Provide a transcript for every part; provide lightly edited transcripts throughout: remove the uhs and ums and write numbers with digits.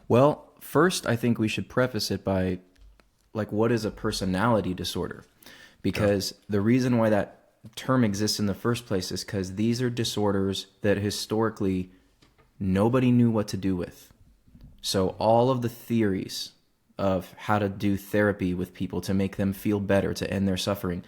Well, first, I think we should preface it by, like, what is a personality disorder? Okay. Because the reason why that term exists in the first place is because these are disorders that historically nobody knew what to do with. So all of the theories of how to do therapy with people to make them feel better, to end their suffering,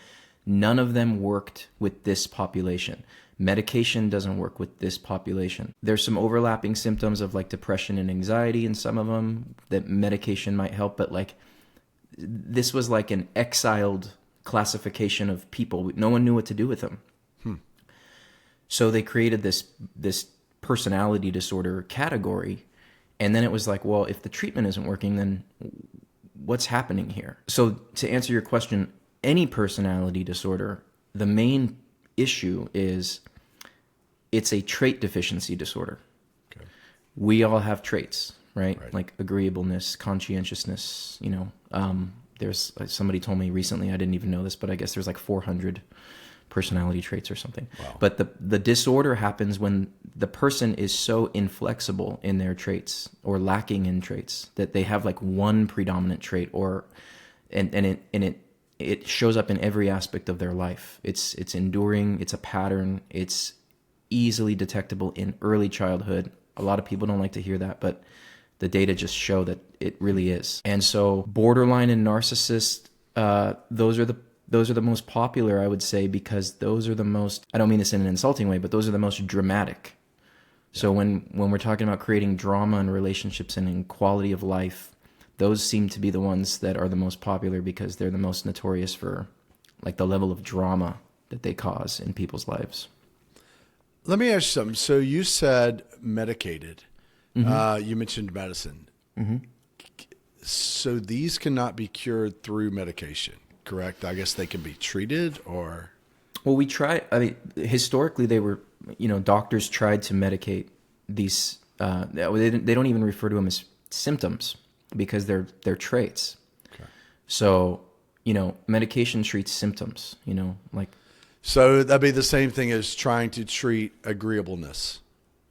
none of them worked with this population. Medication doesn't work with this population. There's some overlapping symptoms of like depression and anxiety in some of them that medication might help, but like this was like an exiled classification of people. No one knew what to do with them. So they created this personality disorder category. And then it was like, well, if the treatment isn't working, then what's happening here? So to answer your question, any personality disorder, the main issue is it's a trait deficiency disorder. Okay. We all have traits, right? Right. Like agreeableness, conscientiousness, there's somebody told me recently, I didn't even know this, but I guess there's like 400 personality traits or something. Wow. But the disorder happens when the person is so inflexible in their traits or lacking in traits that they have like one predominant trait it shows up in every aspect of their life. It's enduring, it's a pattern, it's easily detectable in early childhood. A lot of people don't like to hear that, but the data just show that it really is. And so borderline and narcissist, those are the most popular, I would say, because those are the most, I don't mean this in an insulting way, but those are the most dramatic. So when we're talking about creating drama in relationships and in quality of life, those seem to be the ones that are the most popular because they're the most notorious for like the level of drama that they cause in people's lives. Let me ask you something. So you said medicated. Mm-hmm. You mentioned medicine. Mm-hmm. So these cannot be cured through medication, correct? I guess they can be treated or... Well, historically they were, doctors tried to medicate these, they don't even refer to them as symptoms because they're traits. Okay. So, medication treats symptoms, like... So that'd be the same thing as trying to treat agreeableness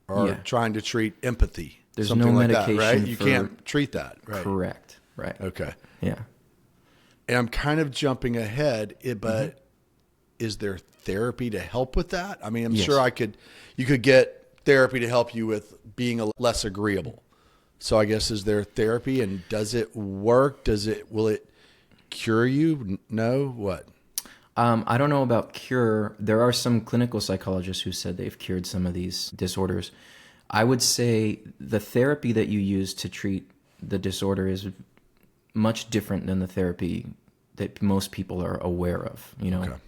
or trying to treat empathy. There's something no like medication that, right? You for... can't treat that, right? Correct, right. Okay. Yeah. And I'm kind of jumping ahead, but is there therapy to help with that? I mean, I'm sure you could get therapy to help you with being less agreeable. So I guess, is there therapy, and does it work? Will it cure you? No? What? I don't know about cure. There are some clinical psychologists who said they've cured some of these disorders. I would say the therapy that you use to treat the disorder is much different than the therapy that most people are aware of,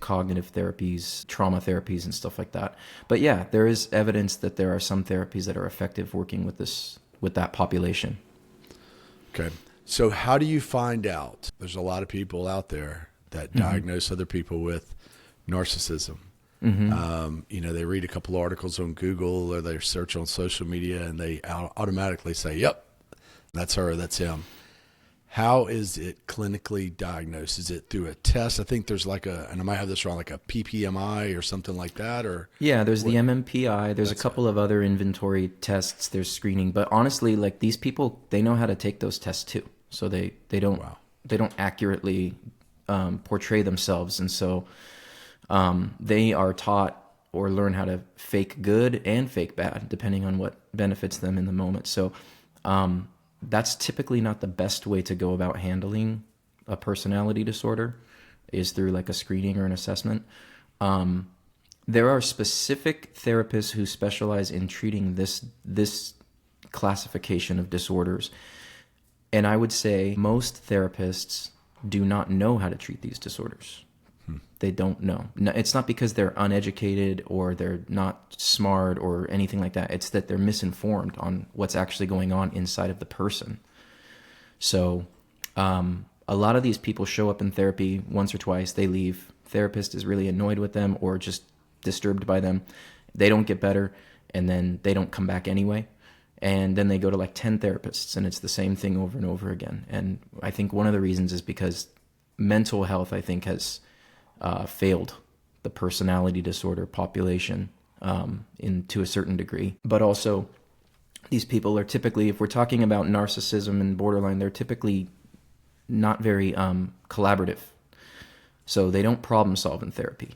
cognitive therapies, trauma therapies, and stuff like that. But yeah, there is evidence that there are some therapies that are effective working with that population. Okay. So how do you find out? There's a lot of people out there that diagnose other people with narcissism. Mm-hmm. They read a couple articles on Google or they search on social media and they automatically say, yep, that's her, that's him. How is it clinically diagnosed? Is it through a test? I think there's and I might have this wrong, like a PPMI or something like that, or? Yeah, there's the MMPI. There's a couple of other inventory tests. There's screening, but honestly, like these people, they know how to take those tests too. So they don't accurately portray themselves, and so they are taught or learn how to fake good and fake bad, depending on what benefits them in the moment. So that's typically not the best way to go about handling a personality disorder, is through like a screening or an assessment. There are specific therapists who specialize in treating this classification of disorders. And I would say most therapists do not know how to treat these disorders. They don't know. No, it's not because they're uneducated or they're not smart or anything like that. It's that they're misinformed on what's actually going on inside of the person. So a lot of these people show up in therapy once or twice. They leave. Therapist is really annoyed with them or just disturbed by them. They don't get better, and then they don't come back anyway. And then they go to like 10 therapists, and it's the same thing over and over again. And I think one of the reasons is because mental health, I think, has failed the personality disorder population to a certain degree. But also, these people are typically, if we're talking about narcissism and borderline, they're typically not very collaborative. So they don't problem solve in therapy.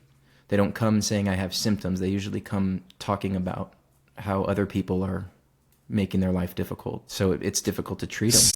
They don't come saying I have symptoms. They usually come talking about how other people are making their life difficult. So it's difficult to treat them.